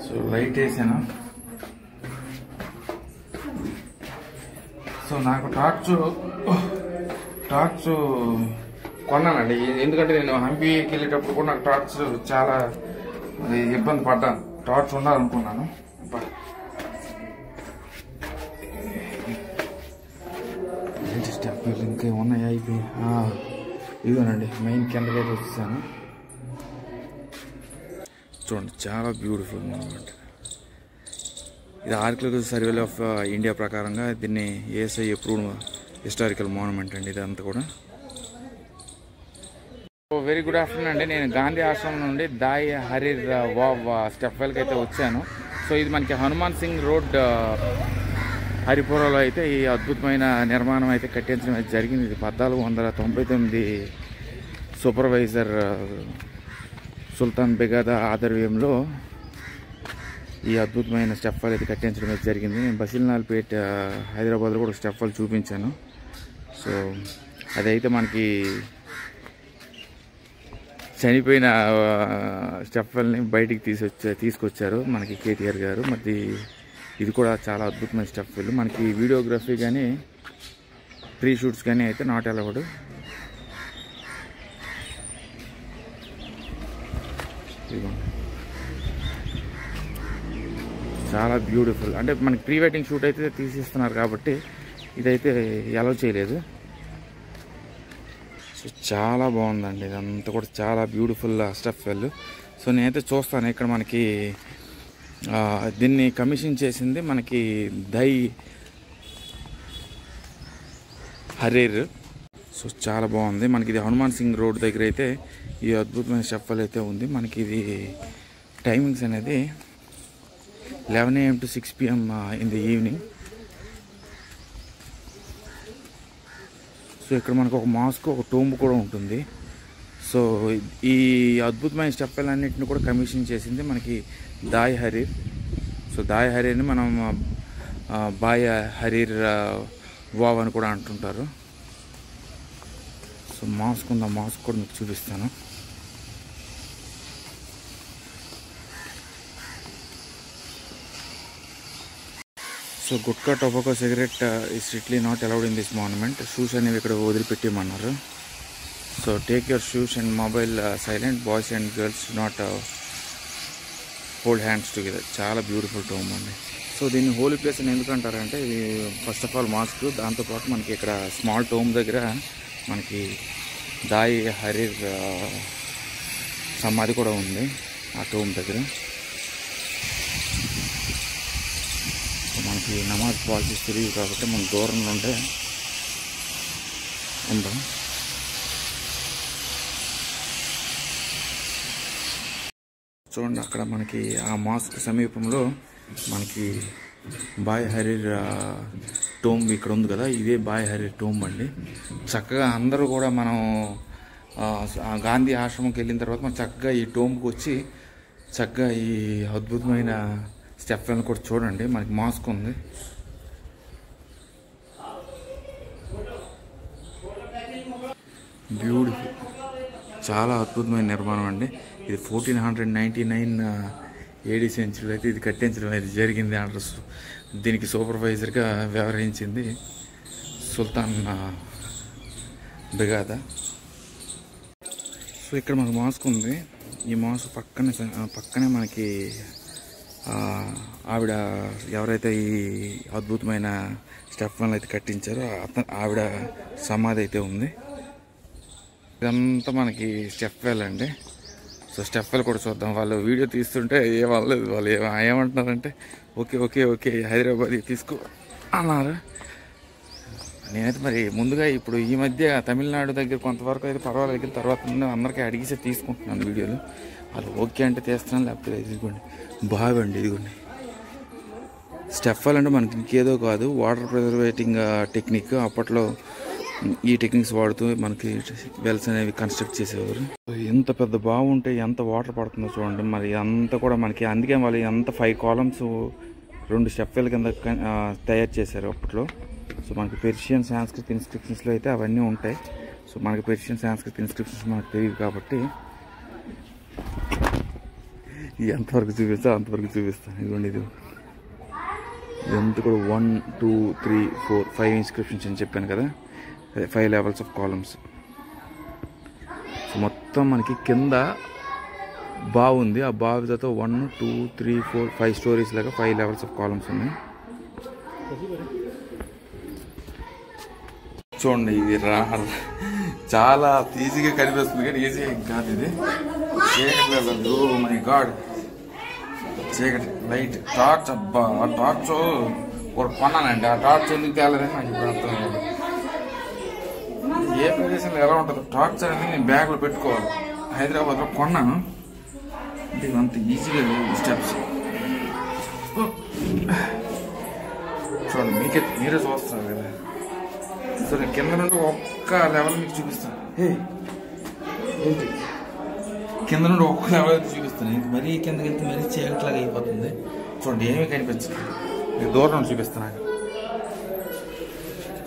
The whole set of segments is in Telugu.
సో లైట్ వేసాను. సో నాకు టార్చ్ కొన్నానండి. ఎందుకంటే నేను హంపీకి వెళ్ళేటప్పుడు కూడా నాకు టార్చ్ చాలా ఇబ్బంది పడ్డాను. టార్చ్ ఉండాలనుకున్నాను. స్టెప్ ఇంకా ఉన్నాయా? అయిపోయి ఇదిగోనండి మెయిన్ కిందకైతే వచ్చేసాను. చూడండి చాలా బ్యూటిఫుల్ మూమెంట్. ఇది ఆర్కియాలజికల్ సర్వే ఆఫ్ ఇండియా ప్రకారంగా దీన్ని ఏఎస్ఐ అప్రూవ్డ్ హిస్టారికల్ మాన్యుమెంట్ అండి ఇదంతా కూడా. వెరీ గుడ్ ఆఫ్టర్నూన్ అండి. నేను గాంధీ ఆశ్రమం నుండి దాయి హరీర్ వావ్ స్టెప్ వెల్కి అయితే వచ్చాను. సో ఇది మనకి హనుమాన్ సింగ్ రోడ్ హరిపురంలో అయితే ఈ అద్భుతమైన నిర్మాణం అయితే కట్టించడం అయితే జరిగింది. ఇది 1499 సూపర్వైజర్ సుల్తాన్ బెగాదా ఆధ్వర్యంలో ఈ అద్భుతమైన స్టెప్ వాల్ అయితే కట్టించడం అయితే జరిగింది. నేను బసిల్నాల్పేట హైదరాబాద్లో కూడా స్టెప్ వాల్ చూపించాను. సో అదైతే మనకి చనిపోయిన స్టెప్ వాల్ని బయటికి తీసుకొచ్చారు మనకి కేటీఆర్ గారు. మరి ఇది కూడా చాలా అద్భుతమైన స్టెప్ వాల్. మనకి వీడియోగ్రఫీ కానీ ప్రీ షూట్స్ కానీ అయితే నాట్ అలౌడ్. చాలా బ్యూటిఫుల్. అంటే మనకి ప్రీ వెడ్డింగ్ షూట్ అయితే తీసిస్తున్నారు కాబట్టి ఇదైతే అలౌ చేయలేదు. సో చాలా బాగుందండి. ఇదంతా కూడా చాలా బ్యూటిఫుల్ స్టెప్ వెల్. సో నేనైతే చూస్తాను ఇక్కడ మనకి దీన్ని కమిషన్ చేసింది మనకి దై హరీర్. సో చాలా బాగుంది. మనకి ఇది హనుమాన్ సింగ్ రోడ్ దగ్గర అయితే ఈ అద్భుతమైన స్టెప్ వెల్ అయితే ఉంది. మనకి ఇది టైమింగ్స్ అనేది 11 AM to 6 PM in the evening. So ఇక్కడ మనకు ఒక మాస్క్ ఒక టోంబ్ కూడా ఉంటుంది. సో ఈ అద్భుతమైన స్టెప్ వెల్ అన్నింటిని కూడా కమిషన్ చేసింది మనకి దాయి హరీర్. సో దాయి హరీర్ని మనం బాయ్ హరీర్ వావ్ అని కూడా అంటుంటారు. సో మాస్క్ ఉంది, ఆ మాస్క్ కూడా మీకు చూపిస్తాను. So gutka tobacco cigarette is strictly not allowed in this monument. Shoes అనేవి ఇక్కడ వదిలిపెట్టేయమన్నారు. So take your shoes and mobile silent. Boys and girls not hold hands together. చాలా బ్యూటిఫుల్ టోమ్ అండి. సో దీన్ని హోలీ ప్లేస్ అని ఎందుకంటారంటే ఇది ఫస్ట్ ఆఫ్ ఆల్ మాస్క్, దాంతోపాటు మనకి ఇక్కడ స్మాల్ టోమ్ దగ్గర మనకి దాయి హరీర్ సమాధి కూడా ఉంది ఆ టోమ్ దగ్గర. మనకి నమాజ్ పాలసీస్ తెలియదు కాబట్టి మనం దూరం నుండే ఉంటాం. చూడండి అక్కడ మనకి ఆ మాస్క్ సమీపంలో మనకి బాయ్ హరీర్ టోంబ్ ఇక్కడ ఉంది కదా, ఇదే బాయ్ హరీర్ టోంబ్ అండి. చక్కగా అందరూ కూడా మనం గాంధీ ఆశ్రమంకి వెళ్ళిన తర్వాత మనం చక్కగా ఈ టోంబ్కి వచ్చి చక్కగా ఈ అద్భుతమైన స్టెప్ వెల్ కూడా చూడండి. మనకి మాస్క్ ఉంది. బ్యూటిఫుల్, చాలా అద్భుతమైన నిర్మాణం అండి. ఇది 1499 AD సెంచురీలో అయితే ఇది కట్టించడం అయితే జరిగింది. అంటారు దీనికి సూపర్వైజర్గా వ్యవహరించింది సుల్తాన్ బెగాదా. సో ఇక్కడ మనకు మాస్క్ ఉంది. ఈ మాస్క్ పక్కనే మనకి ఆవిడ ఎవరైతే ఈ అద్భుతమైన స్టెప్ వెల్ అయితే కట్టించారో ఆవిడ సమాధి అయితే ఉంది. ఇదంతా మనకి స్టెప్ వెల్ అండి. సో స్టెప్ వెల్ కూడా చూద్దాం. వాళ్ళు వీడియో తీస్తుంటే ఏమనలేదు. వాళ్ళు ఏమంటున్నారంటే ఓకే ఓకే ఓకే హైదరాబాద్ తీసుకో అన్నారు. నేనైతే మరి ముందుగా ఇప్పుడు ఈ మధ్య తమిళనాడు దగ్గర కొంతవరకు అయితే పర్వాలేదు, తర్వాత అందరికీ అడిగిసే తీసుకుంటున్నాను వీడియోలు. వాళ్ళు ఓకే అంటే తీస్తున్నాను, లేకపోతే ఇదిగోండి బావి అండి. ఇదిగోండి స్టెప్ వెల్ అంటే మనకి ఇంకేదో కాదు, వాటర్ ప్రిజర్వేటింగ్ టెక్నిక్. అప్పట్లో ఈ టెక్నిక్స్ వాడుతూ మనకి వెల్స్ అనేవి కన్స్ట్రక్ట్ చేసేవారు. ఎంత పెద్ద బావి ఉంటే ఎంత వాటర్ పడుతుందో చూడండి. మరి అంతా కూడా మనకి అందుకే వాళ్ళు ఎంత 5 columns 2 స్టెప్ వెల్ కింద తయారు చేశారు అప్పట్లో. సో మనకి పెర్షియన్ సాంస్క్రిట్ ఇన్స్క్రిప్షన్స్లో అయితే అవన్నీ ఉంటాయి. సో మనకి పెర్షియన్ సాంస్క్రిట్ ఇన్స్క్రిప్షన్స్ మనకు తెలియదు కాబట్టి ఎంతవరకు చూపిస్తా అంతవరకు చూపిస్తాను. ఇదిగోండి ఇది ఇదంతా కూడా 1 2 3 4 5 ఇన్స్క్రిప్షన్స్ అని చెప్పాను కదా, 5 లెవెల్స్ ఆఫ్ కాలమ్స్. సో మొత్తం మనకి కింద బాగుంది, ఆ బావి తర్వాత 1 2 3 4 5 స్టోరీస్ లాగా 5 లెవెల్స్ ఆఫ్ కాలమ్స్ ఉన్నాయి. చూడండి ఇది చాలా ఈజీగా కనిపిస్తుంది కానీ ఈజీగా కాదు ఇది. చీకటి, ఓ మై గాడ్, చీకటి లైట్ టార్చ్. అబ్బా ఆ టార్చ్ ఒకటి కొన్నానండి, ఆ టార్చ్ ఎందుకు తేలేదని నాకు ఇప్పుడు అర్థం కాదు. ఏ ప్రదేశంలో ఎలా ఉంటుంది టార్చ్ అనేది నేను బ్యాగ్లో పెట్టుకోవాలి. హైదరాబాద్లో కొన్నాను, అంటే అంత ఈజీగా లేదు స్టెప్స్. చూడండి మీరే చూస్తున్నారు కదా. సో నేను కింద నుండి ఒక్క లెవెల్ మీకు చూపిస్తాను. ఏంటి కింద నుండి ఒక్క లెవెల్ అయితే చూపిస్తాను. ఇంక మరీ కిందకి వెళ్తే మరీ చీకట్లాగా అయిపోతుంది. చూడండి ఏమీ కనిపించదు, మీకు దూరం నుండి చూపిస్తాను.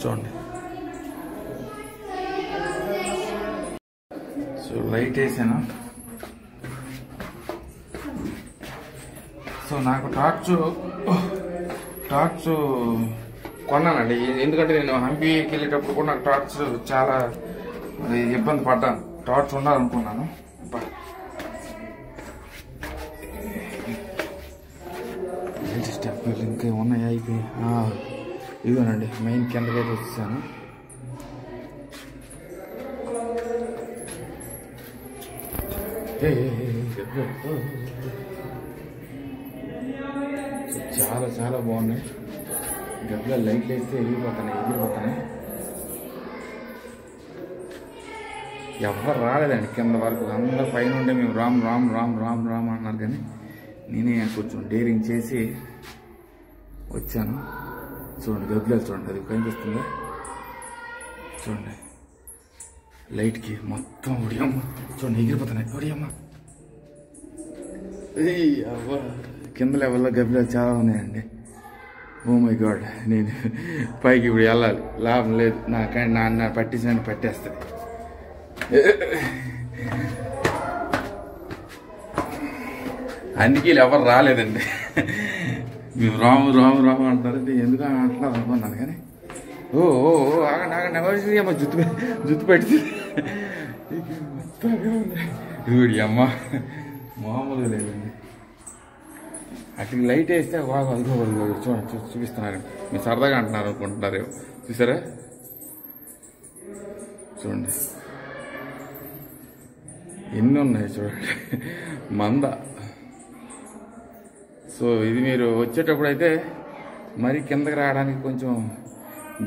చూడండి, సో లైట్ వేసాను. సో నాకు టార్చ్ కొన్నానండి, ఎందుకంటే నేను హంపీకి వెళ్ళేటప్పుడు కూడా నాకు టార్చ్ చాలా ఇబ్బంది పడ్డాను. టార్చ్ ఉండాలనుకున్నాను. స్టెప్ ఇంకా ఉన్నాయా? అయిపోయి ఇదిగోనండి మెయిన్ కిందకైతే వచ్చేసాను. చాలా చాలా బాగున్నాయి. గట్ల లైట్లు వేస్తే ఎగిరిపోతున్నాయి. ఎవరు రాలేదండి కింద వరకు, అందరూ పైన ఉండే మేము రామ్ రామ్ రామ్ రామ్ రామ్ అన్నారు. కానీ నేనే కొంచెం డేరింగ్ చేసి వచ్చాను. చూడండి గబ్బిలాలు చూడండి, అది కనిపిస్తుంది చూడండి లైట్కి మొత్తం. ఒడియమ్మ చూడండి ఎగిరిపోతున్నాయి. ఒడియమ్మ అవ్వ, కింద లెవెల్లో గబ్బిలాలు చాలా ఉన్నాయండి. ఓ మై గాడ్, నేను పైకి ఇప్పుడు వెళ్ళాలి, లాభం లేదు. నా పట్టించిన పట్టేస్తుంది. అందుకే వీళ్ళు ఎవరు రాలేదండి. మేము రాము రాము రాము అంటారంటే ఎందుకు అంటున్నారు అనుకున్నాను. కానీ ఓ ఆగండి అమ్మ జుత్తు పెట్టి ఇది అమ్మ మామూలుగా లేదండి. అక్కడికి లైట్ వేస్తే బాగా చూపిస్తున్నారు. మీరు సరదాగా అంటున్నారు అనుకుంటున్నారు, చూసారా? చూడండి ఎన్ని ఉన్నాయి చూడండి, మంద. సో ఇది మీరు వచ్చేటప్పుడు అయితే మరి కిందకి రావడానికి కొంచెం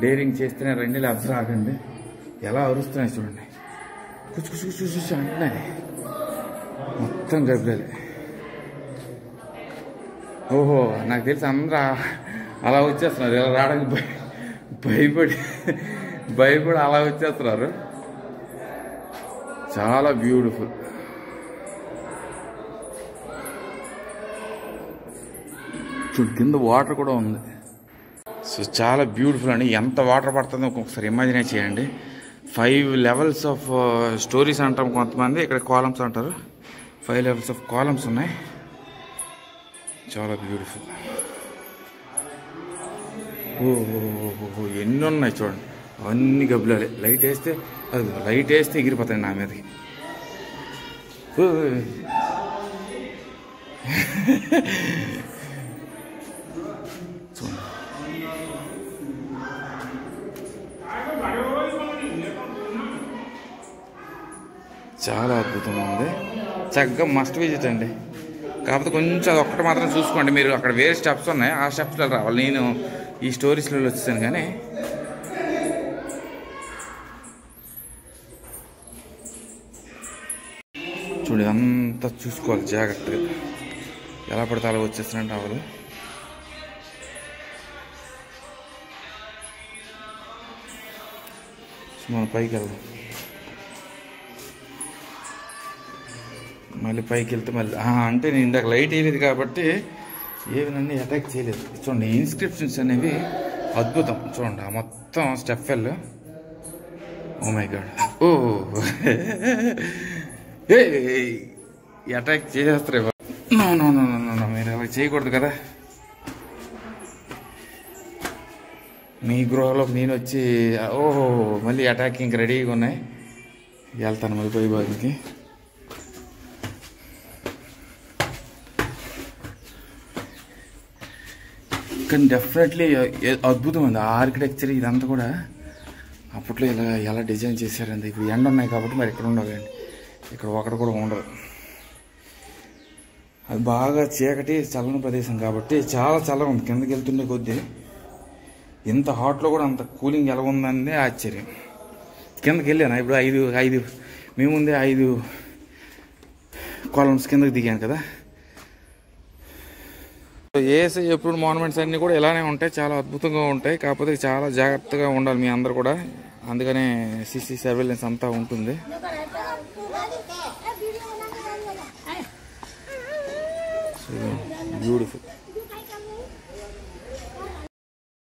డేరింగ్ చేస్తేనే రండి, లేకపోతే రాకండి. ఎలా అరుస్తున్నాయి చూడండి, కూర్చు అంటున్నాయి మొత్తం గబ్బిలాలే. ఓహో నాకు తెలిసి అందరూ అలా వచ్చేస్తున్నారు, ఇలా రావడానికి భయపడి అలా వచ్చేస్తున్నారు. చాలా బ్యూటిఫుల్. చూడు కింద వాటర్ కూడా ఉంది. సో చాలా బ్యూటిఫుల్ అండి. ఎంత వాటర్ పడుతుందో ఒక్కొక్కసారి ఇమాజినే చేయండి. 5 లెవెల్స్ ఆఫ్ స్టోరీస్ అంటాం కొంతమంది, ఇక్కడ కాలమ్స్ అంటారు. 5 లెవెల్స్ ఆఫ్ కాలమ్స్ ఉన్నాయి. చాలా బ్యూటిఫుల్. ఓహో ఎన్ని ఉన్నాయి చూడండి, అవన్నీ గబ్బిలాలే. లైట్ వేస్తే ఎగిరిపోతాయి నా మీదకి. చాలా అద్భుతంగా ఉంది. చక్కగా మస్ట్ విజిట్ అండి. కాకపోతే కొంచెం అది ఒక్కటి మాత్రం చూసుకోండి మీరు. అక్కడ వేరే స్టెప్స్ ఉన్నాయి, ఆ స్టెప్స్లో రావాలి. నేను ఈ స్టోరీస్లో వచ్చేసాను. కానీ చూడు అంతా చూసుకోవాలి జాగ్రత్తగా. ఎలా పడితే అలా వచ్చేస్తానంటే అవ్వదు. మనం పైకి వెళ్దాం. మళ్ళీ పైకి వెళ్తే మళ్ళీ అంటే నేను ఇందాక లైట్ వేయలేదు కాబట్టి ఏవి నన్ను అటాక్ చేయలేదు. చూడండి ఇన్స్క్రిప్షన్స్ అనేవి అద్భుతం. చూడండి ఆ మొత్తం step well. Oh my god, ఓ అటాక్ చేసేస్తారు. No no no no no, మీరు అలా చేయకూడదు కదా. మీ గృహలోకి నేను వచ్చి ఓహో మళ్ళీ అటాకింగ్ రెడీగా ఉన్నాయి. వెళ్తాను మళ్ళీ పోయి బాగుకి. కానీ డెఫినెట్లీ అద్భుతం ఉంది ఆర్కిటెక్చర్. ఇదంతా కూడా అప్పట్లో ఇలా ఎలా డిజైన్ చేశారండి. ఇప్పుడు ఎండ ఉన్నాయి కాబట్టి మరి ఇక్కడ ఉండవండి, ఇక్కడ ఒకటి కూడా ఉండదు. అది బాగా చీకటి చల్లని ప్రదేశం కాబట్టి చాలా చల్లగా ఉంది. కిందకి వెళ్తుండే కొద్దీ ఇంత హాట్లో కూడా అంత కూలింగ్ ఎలా ఉందని ఆశ్చర్యం. కిందకి వెళ్ళాను ఇప్పుడు ఐదు మేము ముందే 5 కాలమ్స్ కిందకి దిగాను కదా. ఏసీ ఎప్పుడు మాన్యుమెంట్స్ అన్నీ కూడా ఇలానే ఉంటాయి, చాలా అద్భుతంగా ఉంటాయి. కాకపోతే చాలా జాగ్రత్తగా ఉండాలి మీ అందరు కూడా. అందుకనే సీసీ సర్వేలెన్స్ అంతా ఉంటుంది. బ్యూటిఫుల్.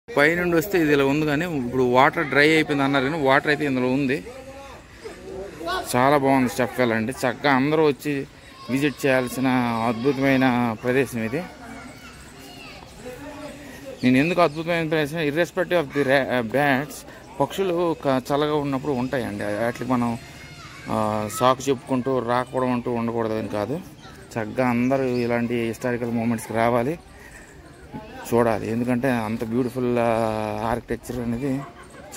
పైనుండి వస్తే ఇది ఇలా ఉంది, కానీ ఇప్పుడు వాటర్ డ్రై అయిపోయింది అన్నారు, కానీ వాటర్ అయితే ఇందులో ఉంది. చాలా బాగుంది స్టెప్ వెల్ అండి. చక్కగా అందరూ వచ్చి విజిట్ చేయాల్సిన అద్భుతమైన ప్రదేశం ఇది. నేను ఎందుకు అద్భుతమైన ప్రదేశం, ఇర్రెస్పెక్టివ్ ఆఫ్ ది బ్యాట్స్, పక్షులు చల్లగా ఉన్నప్పుడు ఉంటాయండి. వాటికి మనం సాకు చెప్పుకుంటూ రాకపోవడం అంటూ ఉండకూడదని కాదు. చక్కగా అందరూ ఇలాంటి హిస్టారికల్ మూమెంట్స్కి రావాలి, చూడాలి. ఎందుకంటే అంత బ్యూటిఫుల్ ఆర్కిటెక్చర్ అనేది,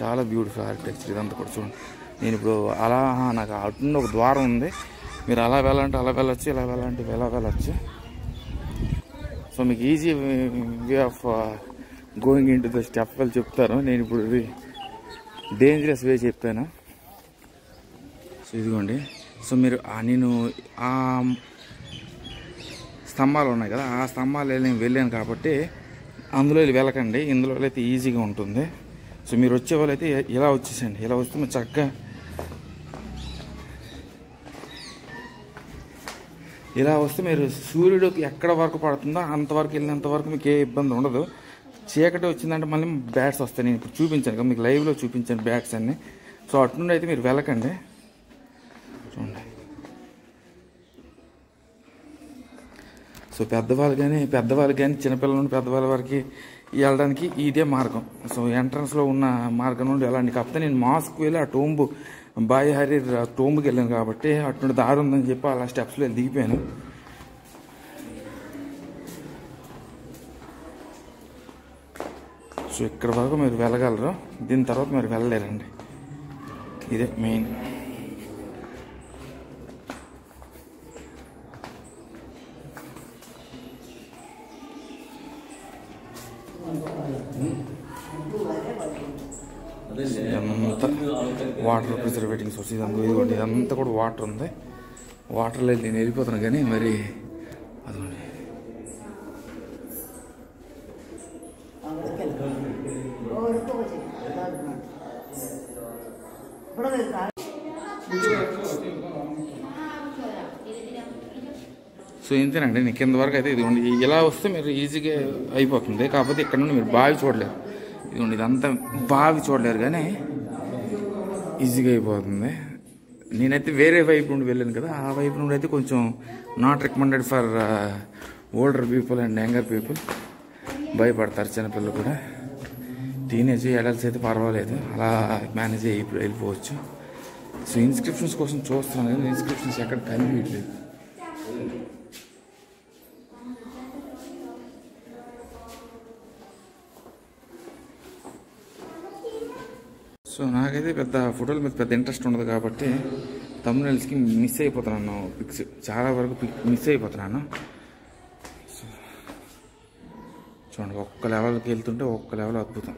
చాలా బ్యూటిఫుల్ ఆర్కిటెక్చర్ ఇదంతా కూడా. చూడండి, నేను ఇప్పుడు అలా నాకు అటు ఒక ద్వారం ఉంది, మీరు అలా వెళ్ళాలంటే అలా వెళ్ళొచ్చు, ఇలా వెళ్ళాలంటే ఇలా వెళ్ళొచ్చు. సో మీకు easy way of going in to the step well చెప్తాను. నేను ఇప్పుడు డేంజరస్ వే చెప్పాను. సో ఇదిగోండి. సో మీరు నేను ఆ స్తంభాలు ఉన్నాయి కదా, ఆ స్తంభాలు వెళ్ళాను కాబట్టి అందులో వెళ్ళకండి, ఇందులో అయితే ఈజీగా ఉంటుంది. సో మీరు వచ్చే వాళ్ళు అయితే ఇలా వచ్చేసండి. ఇలా వస్తే మీరు చక్కగా ఇలా వస్తే మీరు సూర్యుడికి ఎక్కడ వరకు పడుతుందో అంతవరకు వెళ్ళినంత వరకు మీకు ఏ ఇబ్బంది ఉండదు. చీకటి వచ్చిందంటే మళ్ళీ బ్యాట్స్ వస్తాయి. నేను ఇప్పుడు చూపించాను కదా మీకు, లైవ్లో చూపించాను బ్యాట్స్ అన్నీ. సో అటు నుండి అయితే మీరు వెళ్ళకండి. చూడండి, సో పెద్దవాళ్ళు కానీ చిన్నపిల్లల నుండి పెద్దవాళ్ళ వరకు వెళ్ళడానికి ఇదే మార్గం. సో ఎంట్రన్స్లో ఉన్న మార్గం నుండి వెళ్ళండి. కాకపోతే నేను మాస్క్ వెళ్ళి ఆ టోంబు బాయ్ హరీర్ టోంబుకి వెళ్ళాను కాబట్టి అటు దారి ఉందని చెప్పి అలా స్టెప్స్లో దిగిపోయాను. సో ఇక్కడ వరకు మీరు వెళ్ళగలరు, దీని తర్వాత మీరు వెళ్ళలేరండి. ఇదే మెయిన్. ఇదంతా వాటర్ ప్రిజర్వేటింగ్ సోర్స్. ఇదిగోండి, ఇదంతా కూడా వాటర్ ఉంది. వాటర్లో నేను వెళ్ళిపోతున్నాను, కానీ మరి అదిగోండి సో ఇంతేనండి. నేను కింద వరకు అయితే ఇదిగోండి ఇలా వస్తే మీరు ఈజీగా అయిపోతుంది. కాకపోతే ఇక్కడ నుండి మీరు బావి చూడలేరు. ఇదిగోండి ఇదంతా బావి చూడలేరు, కానీ ఈజీగా అయిపోతుంది. నేనైతే వేరే వైపు నుండి వెళ్ళాను కదా, ఆ వైపు నుండి అయితే కొంచెం not recommended for older people and younger people. భయపడతారు చిన్నపిల్లలు కూడా. టీనేజ్ అడల్ట్స్ అయితే పర్వాలేదు, అలా మేనేజ్ అయ్యి వెళ్ళిపోవచ్చు. సో ఇన్స్క్రిప్షన్స్ కోసం చూస్తున్నాను, కానీ ఇన్స్క్రిప్షన్స్ ఎక్కడ కనిపించలేదు. సో నాకైతే పెద్ద ఫోటోల మీద పెద్ద ఇంట్రెస్ట్ ఉండదు కాబట్టి థంబ్నెయిల్స్కి మిస్ అయిపోతున్నాను. పిక్స్ చాలా వరకు మిస్ అయిపోతున్నాను. చూడండి, ఒక్క లెవెల్కి వెళ్తుంటే ఒక్క లెవెల్ అద్భుతం.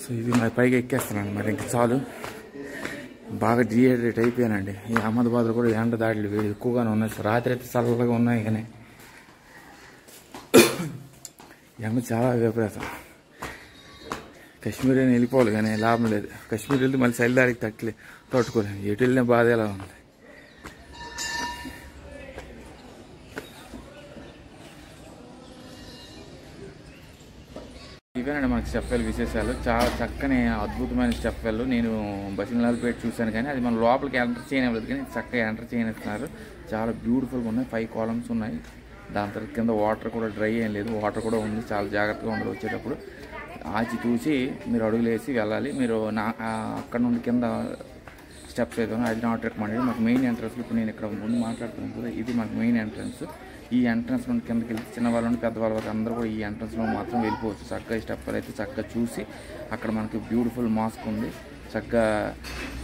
సో ఇది మరి పైకి ఎక్కేస్తున్నాను, మరి ఇంక చాలు. బాగా డిహైడ్రేట్ అయిపోయానండి. ఈ అహ్మదాబాద్లో కూడా ఎండ దాడులు వేడి ఎక్కువగానే ఉన్నాయి. రాత్రి అయితే చల్లగా ఉన్నాయి, కానీ ఎండ చాలా విపరీతం. కాశ్మీర్ అని వెళ్ళిపోవాలి కానీ లాభం లేదు. కాశ్మీర్ వెళ్తే మళ్ళీ చలిదారికి తట్టుకోలేము. ఎటు వెళ్ళినా బాధ ఎలా ఉంది. ఇవేనండి మనకి స్టెప్ వెల్ విశేషాలు. చాలా చక్కని అద్భుతమైన స్టెప్ వెల్. నేను బసిన్లాల్పేట చూశాను కానీ అది మన లోపలికి ఎంటర్ చేయనివ్వలేదు, కానీ చక్కగా ఎంటర్ చేయనిస్తున్నారు. చాలా బ్యూటిఫుల్గా ఉన్నాయి. 5 కాలమ్స్ ఉన్నాయి. దాని తర్వాత కింద వాటర్ కూడా డ్రై ఏం లేదు, వాటర్ కూడా ఉంది. చాలా జాగ్రత్తగా ఉండదు. వచ్చేటప్పుడు ఆచి చూసి మీరు అడుగులు వేసి వెళ్ళాలి. మీరు అక్కడ నుండి కింద స్టెప్స్ అయితే అది నాట్ రికమెండెడ్. మాకు మెయిన్ ఎంట్రన్స్, ఇప్పుడు నేను ఇక్కడ ముందు మాట్లాడుతున్నాను కదా, ఇది మాకు మెయిన్ ఎంట్రన్స్. ఈ ఎంట్రన్స్ నుండి కిందకి వెళ్తే చిన్నవాళ్ళ నుండి పెద్దవాళ్ళ వరకు అందరూ కూడా ఈ ఎంట్రన్స్లో మాత్రం వెళ్ళిపోవచ్చు. చక్కగా ఈ స్టెప్ అయితే చక్కగా చూసి అక్కడ మనకి బ్యూటిఫుల్ మాస్క్ ఉంది. చక్కగా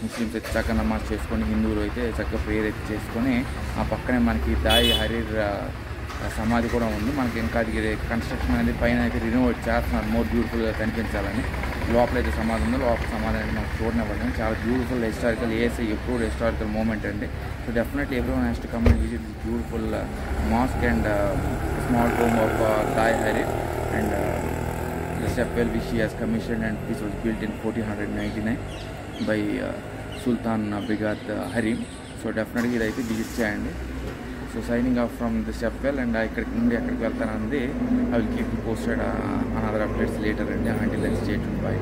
ముస్లిమ్స్ అయితే చక్కగా నమాజ్ చేసుకొని, హిందువులు అయితే చక్కగా ప్రేయర్ అయితే చేసుకొని, ఆ పక్కనే మనకి దాయి హరీర్ సమాధి కూడా ఉంది. మనకి ఇంకా అది కన్స్ట్రక్షన్ అనేది పైన అయితే రినోవేట్ చేస్తున్నారు మోర్ బ్యూటిఫుల్గా కనిపించాలని. లోపల అయితే సమాధి ఉంది. లోపల సమాధి అనేది మనకు చూడనివ్వడం చాలా బ్యూటిఫుల్ హిస్టారికల్ ఏసీ ఎప్పుడు హిస్టారికల్ మూమెంట్ అండి. So definitely everyone has to come and visit this beautiful mosque and small tomb of Dai Harir and the step well which he has commissioned, and this was built in 1499 by Sultan Brigad Harim. So definitely idaithe visit cheyandi. So signing off from the step well, and ikkadiki nundi akkadiki veltanu andi. I will keep you posted another updates later, and until then stay tuned. Bye.